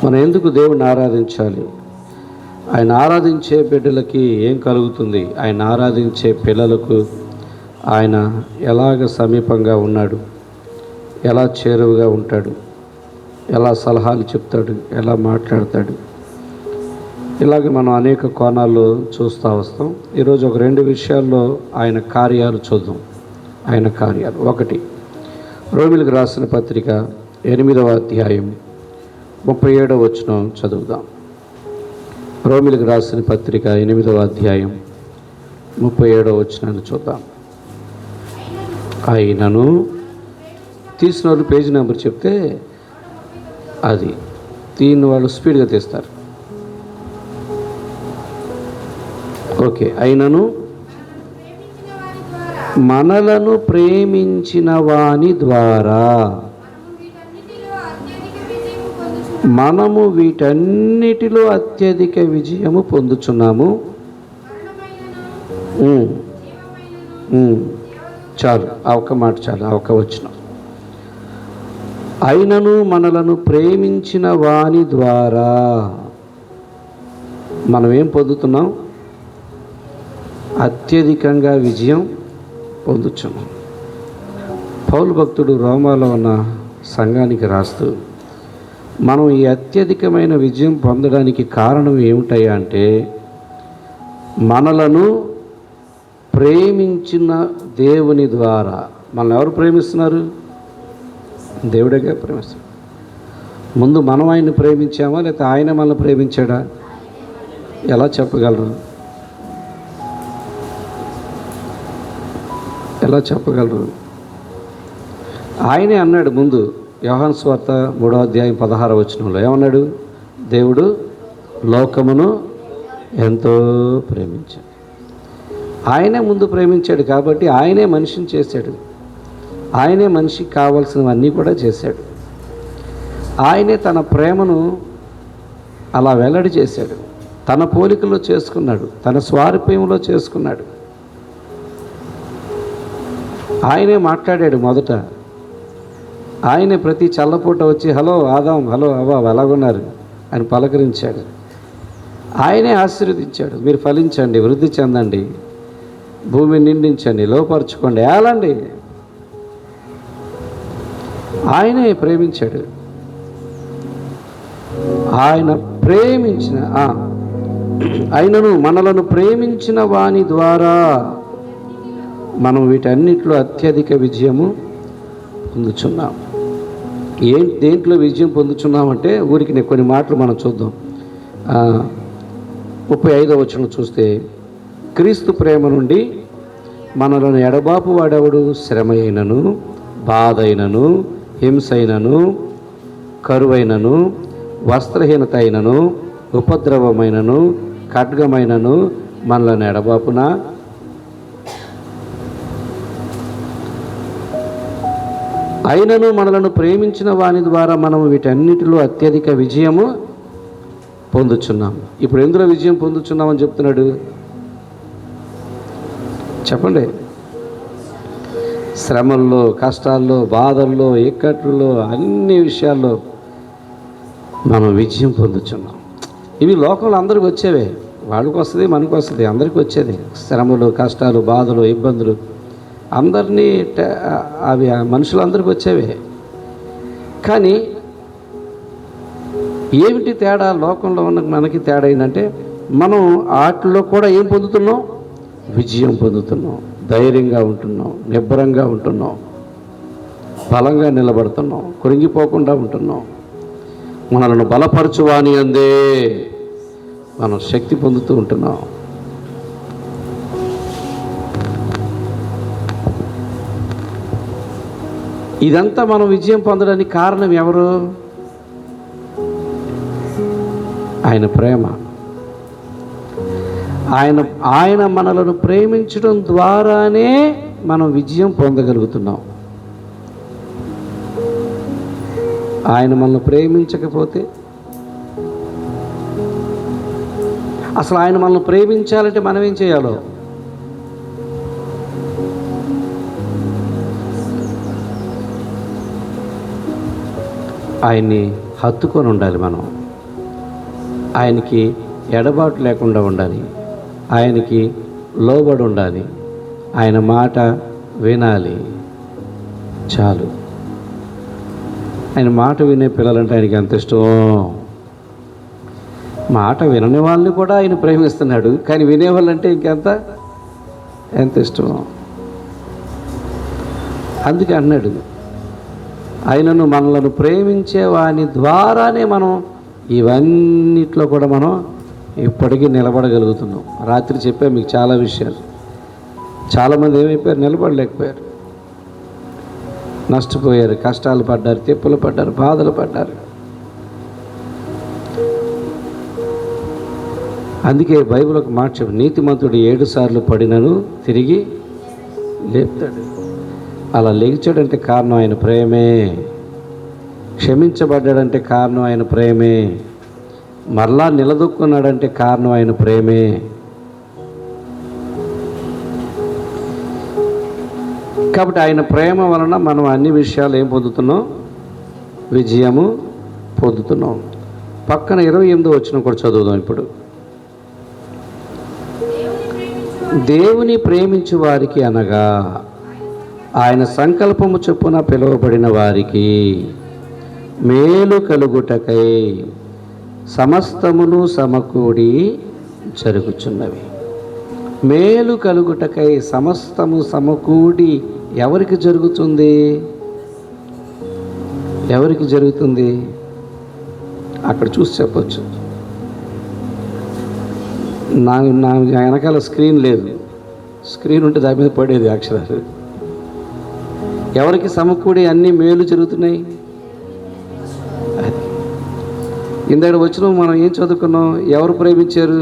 మనం ఎందుకు దేవుణ్ణి ఆరాధించాలి? ఆయన ఆరాధించే బిడ్డలకి ఏం కలుగుతుంది? ఆయన ఆరాధించే పిల్లలకు ఆయన ఎలాగ సమీపంగా ఉన్నాడు, ఎలా చేరువుగా ఉంటాడు, ఎలా సలహాలు చెప్తాడు, ఎలా మాట్లాడతాడు, ఇలాగ మనం అనేక కోణాల్లో చూస్తూ వస్తాం. ఈరోజు ఒక 2 విషయాల్లో ఆయన కార్యాలు చూద్దాం. ఆయన కార్యాలు. 1, రోమీయులకు రాసిన పత్రిక 8వ అధ్యాయం 37వ వచనం చదువుదాం. రోమీయులకు రాసిన పత్రిక 8వ అధ్యాయం 37వ వచనాన్ని చూద్దాం. అయినను తీసిన వాళ్ళు పేజీ నెంబర్ చెప్తే అది తీని వాళ్ళు స్పీడ్గా తీస్తారు. ఓకే. అయినను మనలను ప్రేమించిన వాని ద్వారా మనము వీటన్నిటిలో అత్యధిక విజయము పొందుచున్నాము. చాలు, ఆ ఒక్క మాట చాలు, ఆ ఒక్క వచనం. అయినను మనలను ప్రేమించిన వాని ద్వారా మనం ఏం పొందుతున్నాం? అత్యధికంగా విజయం పొందుచున్నాం. పౌలు భక్తుడు రోమాలో ఉన్న సంఘానికి రాస్తూ, మనం ఈ అత్యధికమైన విజయం పొందడానికి కారణం ఏమిటయ్యా అంటే, మనలను ప్రేమించిన దేవుని ద్వారా. మనల్ని ఎవరు ప్రేమిస్తున్నారు? దేవుడిగా ప్రేమిస్తాడు. ముందు మనం ఆయన్ని ప్రేమించామా, లేకపోతే ఆయన మనల్ని ప్రేమించాడా? ఎలా చెప్పగలరు? ఎలా చెప్పగలరు? ఆయనే అన్నాడు ముందు, యోహాను సువార్త 3వ అధ్యాయం 16వ వచనంలో ఏమన్నాడు? దేవుడు లోకమును ఎంతో ప్రేమించాడు. ఆయనే ముందు ప్రేమించాడు కాబట్టి ఆయనే మనిషిని చేశాడు. ఆయనే మనిషికి కావాల్సినవన్నీ కూడా చేశాడు. ఆయనే తన ప్రేమను అలా వెల్లడి చేశాడు. తన పోలికలో చేసుకున్నాడు, తన స్వారూప్యంలో చేసుకున్నాడు. ఆయనే మాట్లాడాడు మొదట. ఆయనే ప్రతి చల్లపూట వచ్చి హలో ఆదాం, హలో అవ్వ, ఎలాగున్నారు అని పలకరించాడు. ఆయనే ఆశీర్వదించాడు. మీరు ఫలించండి, వృద్ధి చెందండి, భూమిని నిండించండి, లోపరుచుకోండి, ఏలండి. ఆయనే ప్రేమించాడు. ఆయన ప్రేమించిన ఆయనను మనలను ప్రేమించిన వాని ద్వారా మనం వీటన్నిటిలో అత్యధిక విజయము పొందుచున్నాం. దేంట్లో విజయం పొందుచున్నామంటే ఊరికి నేను కొన్ని మాటలు మనం చూద్దాం. 35వ వచనం చూస్తే, క్రీస్తు ప్రేమ నుండి మనలను ఎడబాపు వాడెవడు? శ్రమ అయినను, బాధ అయినను, హింస అయినను, కరువైనను, వస్త్రహీనత అయినను, ఉపద్రవమైనను, ఖడ్గమైనను మనలను ఎడబాపునా? అయినను మనలను ప్రేమించిన వాని ద్వారా మనము వీటన్నిటిలో అత్యధిక విజయము పొందుచున్నాము. ఇప్పుడు ఎందులో విజయం పొందుచున్నామని చెప్తున్నాడు? చెప్పండి. శ్రమల్లో, కష్టాల్లో, బాధల్లో, ఇక్కట్లో, అన్ని విషయాల్లో మనం విజయం పొందుచున్నాం. ఇవి లోకంలో అందరికి వచ్చేవే. వాళ్ళకి వస్తుంది, మనకు వస్తుంది, అందరికీ వచ్చేది. శ్రమలు, కష్టాలు, బాధలు, ఇబ్బందులు అందరినీ అవి మనుషులందరికీ వచ్చేవే. కానీ ఏమిటి తేడా? లోకంలో ఉన్న మనకి తేడా ఏంటంటే, మనం వాటిలో కూడా ఏం పొందుతున్నాం? విజయం పొందుతున్నాం. ధైర్యంగా ఉంటున్నాం, నిబ్బరంగా ఉంటున్నాం, బలంగా నిలబడుతున్నాం, కృంగిపోకుండా ఉంటున్నాం. మనలను బలపరచువాని అందే మనం శక్తి పొందుతూ ఉంటున్నాం. ఇదంతా మనం విజయం పొందడానికి కారణం ఎవరు? ఆయన ప్రేమ. ఆయన మనలను ప్రేమించడం ద్వారానే మనం విజయం పొందగలుగుతున్నాం. ఆయన మనల్ని ప్రేమించకపోతే, అసలు ఆయన మనల్ని ప్రేమించాలంటే మనం ఏం చేయాలో? ఆయన్ని హత్తుకొని ఉండాలి మనం. ఆయనకి ఎడబాటు లేకుండా ఉండాలి, ఆయనకి లోబడి ఉండాలి, ఆయన మాట వినాలి. చాలు. ఆయన మాట వినే పిల్లలంటే ఆయనకి ఎంత ఇష్టం. మాట వినని వాళ్ళని కూడా ఆయన ప్రేమిస్తున్నాడు, కానీ వినేవాళ్ళంటే ఎంత ఇష్టం. అందుకే అన్నాడు, ఆయనను మనలను ప్రేమించే వాని ద్వారానే మనం ఇవన్నిట్లో కూడా మనం ఇప్పటికీ నిలబడగలుగుతున్నాం. రాత్రి చెప్పా మీకు చాలా విషయాలు. చాలామంది ఏమైపోయారు, నిలబడలేకపోయారు, నష్టపోయారు, కష్టాలు పడ్డారు, తిప్పలు పడ్డారు, బాధలు పడ్డారు. అందుకే బైబిల్ ఒక మాట చెప్పు, నీతిమంతుడు 7 సార్లు పడినను తిరిగి లేపుతాడు. అలా లేచాడంటే కారణం ఆయన ప్రేమే, క్షమించబడ్డాడంటే కారణం ఆయన ప్రేమే, మరలా నిలదొక్కున్నాడంటే కారణం ఆయన ప్రేమే. కాబట్టి ఆయన ప్రేమ వలన మనం అన్ని విషయాలు ఏం పొందుతున్నాం, విజయము పొందుతున్నాం. పక్కన 28వ వచనం కూడా చదువుదాం ఇప్పుడు. దేవుని ప్రేమించు వారికి అనగా ఆయన సంకల్పము చొప్పున పిలువబడిన వారికి మేలు కలుగుటకై సమస్తమును సమకూడి జరుగుచున్నవి. మేలు కలుగుటకై సమస్తము సమకూడి ఎవరికి జరుగుతుంది? ఎవరికి జరుగుతుంది? అక్కడ చూసి చెప్పచ్చు. నా వెనకాల స్క్రీన్ లేదు, స్క్రీన్ ఉంటే దాని మీద పడేది అక్షరాలు. ఎవరికి సమకూడి అన్ని మేలు జరుగుతున్నాయి? ఇందాక వచ్చిన మనం ఏం చదువుకున్నాం? ఎవరు ప్రేమించారు?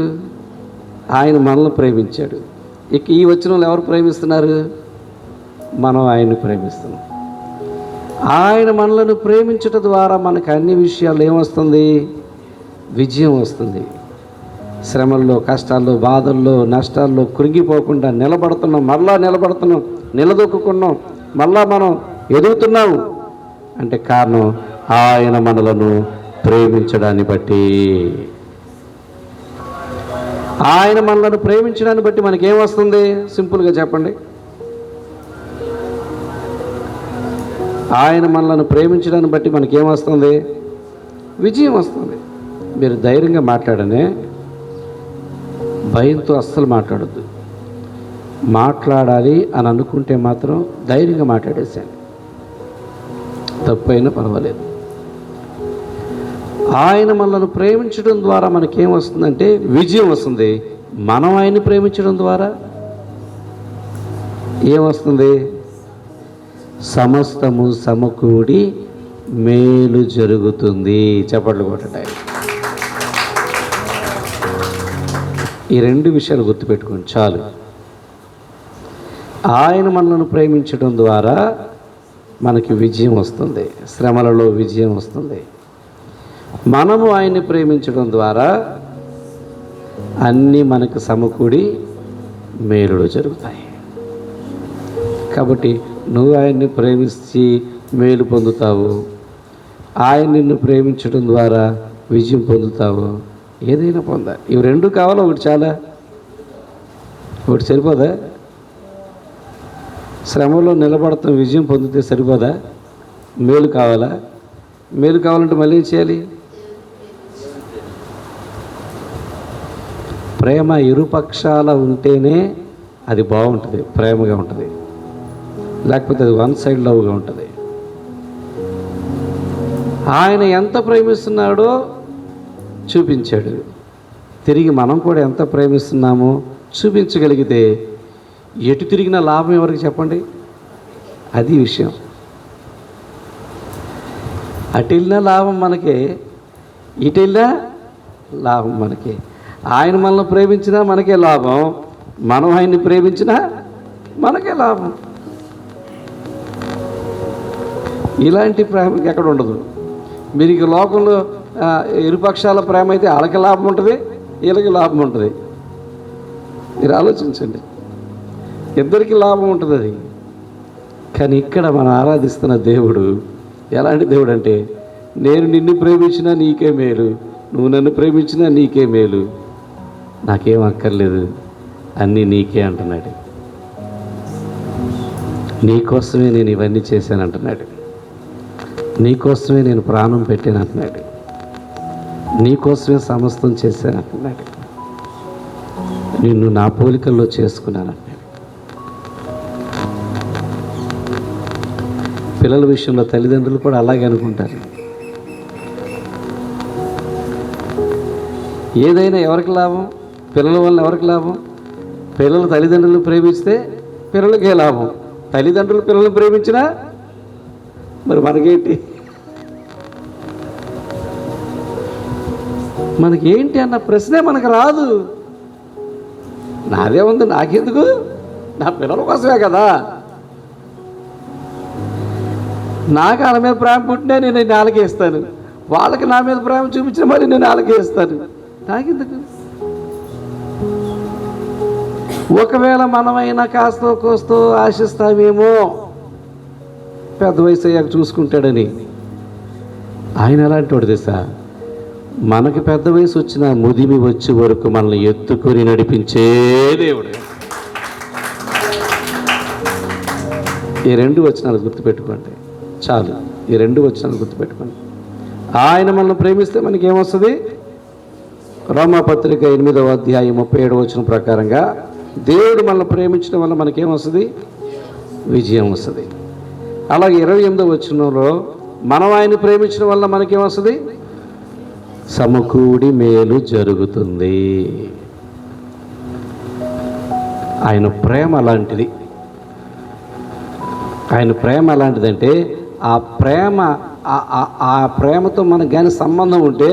ఆయన మనల్ని ప్రేమించాడు. ఇక ఈ వచనంలో ఎవరు ప్రేమిస్తున్నారు? మనం ఆయన్ని ప్రేమిస్తున్నాం. ఆయన మనలను ప్రేమించటం ద్వారా మనకు అన్ని విషయాలు ఏమొస్తుంది? విజయం వస్తుంది. శ్రమల్లో, కష్టాల్లో, బాధల్లో, నష్టాల్లో కృంగిపోకుండా నిలబడుతున్నాం, మరలా నిలబడుతున్నాం, నిలదొక్కున్నాం, మళ్ళా మనం ఎదుగుతున్నాం అంటే కారణం ఆయన మనలను ప్రేమించడాన్ని బట్టి. ఆయన మనలను ప్రేమించడాన్ని బట్టి మనకేమొస్తుంది? సింపుల్గా చెప్పండి. ఆయన మనలను ప్రేమించడాన్ని బట్టి మనకేమొస్తుంది? విజయం వస్తుంది. మీరు ధైర్యంగా మాట్లాడనే, భయంతో అస్సలు మాట్లాడద్దు. మాట్లాడాలి అని అనుకుంటే మాత్రం ధైర్యంగా మాట్లాడేసాను, తప్పైనా పర్వాలేదు. ఆయన మనల్ని ప్రేమించడం ద్వారా మనకేం వస్తుందంటే విజయం వస్తుంది. మనం ఆయన్ని ప్రేమించడం ద్వారా ఏమొస్తుంది? సమస్తము సమకూడి మేలు జరుగుతుంది. చప్పట్లు కొట్టండి. ఈ 2 విషయాలు గుర్తుపెట్టుకోండి చాలు. ఆయన మనల్ని ప్రేమించడం ద్వారా మనకి విజయం వస్తుంది, శ్రమలలో విజయం వస్తుంది. మనము ఆయన్ని ప్రేమించడం ద్వారా అన్నీ మనకు సమకూడి మేలులు జరుగుతాయి. కాబట్టి నువ్వు ఆయన్ని ప్రేమించి మేలు పొందుతావు, ఆయన నిన్ను ప్రేమించడం ద్వారా విజయం పొందుతావు. ఏదైనా పొందాలి. ఇవి 2 కావాలా? ఒకటి చాలా? ఒకటి సరిపోదా? శ్రమలో నిలబడతాం, విజయం పొందితే సరిపోదా? మేలు కావాలా? మేలు కావాలంటే మళ్ళీ ఏం చేయాలి? ప్రేమ ఇరుపక్షాల ఉంటేనే అది బాగుంటుంది, ప్రేమగా ఉంటుంది. లేకపోతే అది వన్ సైడ్ లవ్గా ఉంటుంది. ఆయన ఎంత ప్రేమిస్తున్నాడో చూపించాడు. తిరిగి మనం కూడా ఎంత ప్రేమిస్తున్నామో చూపించగలిగితే ఎటు తిరిగిన లాభం ఎవరికి చెప్పండి? అది విషయం. అటు వెళ్ళినా లాభం మనకే, ఇటు వెళ్ళినా లాభం మనకే. ఆయన మనల్ని ప్రేమించినా మనకే లాభం, మనం ఆయన్ని ప్రేమించినా మనకే లాభం. ఇలాంటి ప్రేమ ఎక్కడ ఉండదు. మీరు ఇక లోకంలో ఇరుపక్షాల ప్రేమ అయితే వాళ్ళకి లాభం ఉంటుంది, వీళ్ళకి లాభం ఉంటుంది. మీరు ఆలోచించండి, ఇద్దరికి లాభం ఉంటుంది అది. కానీ ఇక్కడ మనం ఆరాధిస్తున్న దేవుడు ఎలాంటి దేవుడు అంటే, నేను నిన్ను ప్రేమించినా నీకే మేలు, నువ్వు నన్ను ప్రేమించినా నీకే మేలు, నాకేం అక్కర్లేదు, అన్నీ నీకే అంటున్నాడు. నీకోసమే నేను ఇవన్నీ చేశాను అంటున్నాడు. నీకోసమే నేను ప్రాణం పెట్టాను అంటున్నాడు. నీకోసమే సమస్తం చేశాను అంటున్నాడు. నిన్ను నా పోలికల్లో చేసుకున్నాను అంటున్నాడు. పిల్లల విషయంలో తల్లిదండ్రులు కూడా అలాగే అనుకుంటారు. ఏదైనా ఎవరికి లాభం? పిల్లల వల్ల ఎవరికి లాభం? పిల్లలు తల్లిదండ్రులను ప్రేమిస్తే పిల్లలకే లాభం. తల్లిదండ్రులు పిల్లలను ప్రేమించినా మరి మనకేంటి? మనకేంటి అన్న ప్రశ్నే మనకు రాదు. నాదే ఉంది, నాకెందుకు? నా పిల్లల కోసమే కదా. నాకు వాళ్ళ మీద ప్రేమ పుట్టినా నేను నాలుగేస్తాను, వాళ్ళకి నా మీద ప్రేమ చూపించిన మరి నేను నాలుగేస్తాను. నాకెందుకు? ఒకవేళ మనమైనా కాస్తో కోస్తో ఆశిస్తామేమో పెద్ద వయసు అయ్యాక చూసుకుంటాడని. ఆయన ఎలాంటి వాడు తెలుసా? మనకి పెద్ద వయసు వచ్చిన ముదిమి వచ్చే వరకు మనల్ని ఎత్తుకొని నడిపించే దేవుడు. ఈ 2 వచనాలు గుర్తుపెట్టుకోండి చాలు. ఈ 2 వచనాలు గుర్తుపెట్టుకోండి. ఆయన మనల్ని ప్రేమిస్తే మనకి ఏమొస్తుంది? రోమాపత్రిక 8వ అధ్యాయం 37వ వచనం ప్రకారంగా దేవుడు మనల్ని ప్రేమించడం వల్ల మనకేమొస్తుంది? విజయం వస్తుంది. అలాగే 28వ వచనంలో మనం ఆయన ప్రేమించడం వల్ల మనకేమొస్తుంది? సమకూడి మేలు జరుగుతుంది. ఆయన ప్రేమ అలాంటిది. ఆయన ప్రేమ అలాంటిదంటే ఆ ప్రేమతో మనకు కానీ సంబంధం ఉంటే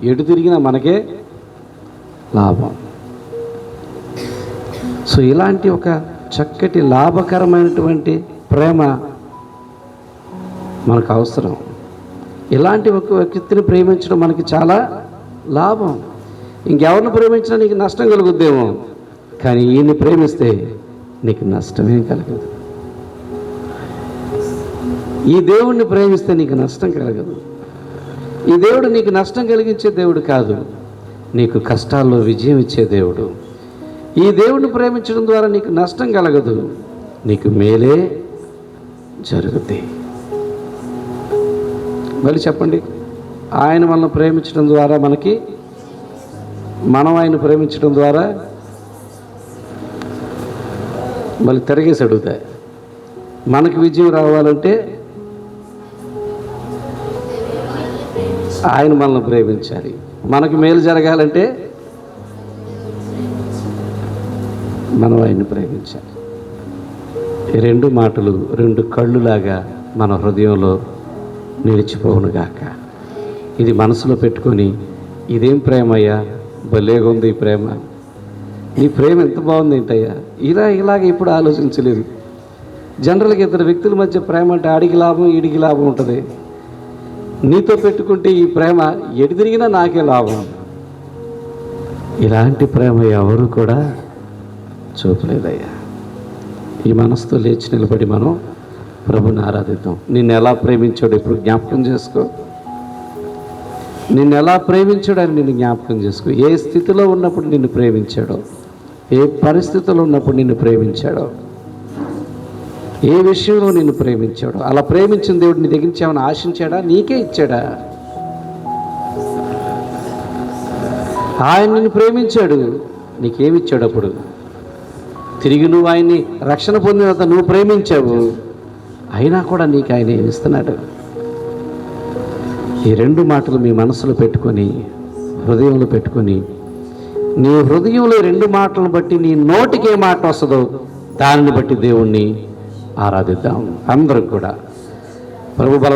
ఎటు తిరిగినా మనకే లాభం. సో ఇలాంటి ఒక చక్కటి లాభకరమైనటువంటి ప్రేమ మనకు అవసరం. ఇలాంటి ఒక వ్యక్తిని ప్రేమించడం మనకి చాలా లాభం. ఇంకెవరిని ప్రేమించినా నీకు నష్టం కలుగుద్దేమో, కానీ ఈయన్ని ప్రేమిస్తే నీకు నష్టమేం కలగదు. ఈ దేవుణ్ణి ప్రేమిస్తే నీకు నష్టం కలగదు. ఈ దేవుడు నీకు నష్టం కలిగించే దేవుడు కాదు, నీకు కష్టాల్లో విజయం ఇచ్చే దేవుడు. ఈ దేవుడిని ప్రేమించడం ద్వారా నీకు నష్టం కలగదు, నీకు మేలే జరుగుతుంది. మళ్ళీ చెప్పండి, ఆయన మనల్ని ప్రేమించడం ద్వారా మనకి, మనం ఆయన ప్రేమించడం ద్వారా మళ్ళీ తిరిగేసి అడుగుతాయి. మనకి విజయం రావాలంటే ఆయన మనల్ని ప్రేమించాలి. మనకి మేలు జరగాలంటే మనం ఆయన్ని ప్రేమించాలి. ఈ 2 మాటలు 2 కళ్ళులాగా మన హృదయంలో నిలిచిపోవునుగాక. ఇది మనసులో పెట్టుకొని, ఇదేం ప్రేమయ్యా, భలేగా ఉంది ఈ ప్రేమ, నీ ప్రేమ ఎంత బాగుంది ఏంటయ్యా, ఇలాగ ఇప్పుడు ఆలోచించలేదు. జనరల్గా 2 వ్యక్తుల మధ్య ప్రేమ అంటే ఆడికి లాభం ఈడికి లాభం ఉంటుంది. నీతో పెట్టుకుంటే ఈ ప్రేమ ఎటు తిరిగినా నాకే లాభం. ఇలాంటి ప్రేమ ఎవరు కూడా చూపలేదయ్యా. ఈ మనసుతో లేచి నిలబడి మనం ప్రభుని ఆరాధిద్దాం. నిన్ను ఎలా ప్రేమించాడు ఇప్పుడు జ్ఞాపకం చేసుకో. నిన్ను ఎలా ప్రేమించాడు అని నిన్ను జ్ఞాపకం చేసుకో. ఏ స్థితిలో ఉన్నప్పుడు నిన్ను ప్రేమించాడో, ఏ పరిస్థితిలో ఉన్నప్పుడు నిన్ను ప్రేమించాడో, ఏ విషయంలో నిన్ను ప్రేమించాడో. అలా ప్రేమించిన దేవుడు నీ దగ్గర నుంచి ఏమైనా ఆశించాడా? నీకే ఇచ్చాడా? ఆయన నిన్ను ప్రేమించాడు, నీకేమిచ్చాడు? అప్పుడు తిరిగి నువ్వు ఆయన్ని రక్షణ పొందినంత నువ్వు ప్రేమించావు, అయినా కూడా నీకు ఆయన ఏమిస్తున్నాడు? ఈ 2 మాటలు మీ మనసులో పెట్టుకొని, హృదయంలో పెట్టుకొని, నీ హృదయంలో 2 మాటలను బట్టి నీ నోటికి ఏ మాట వస్తుందో దానిని బట్టి దేవుణ్ణి ఆరాధిద్దాం. అందరం కూడా ప్రభు బల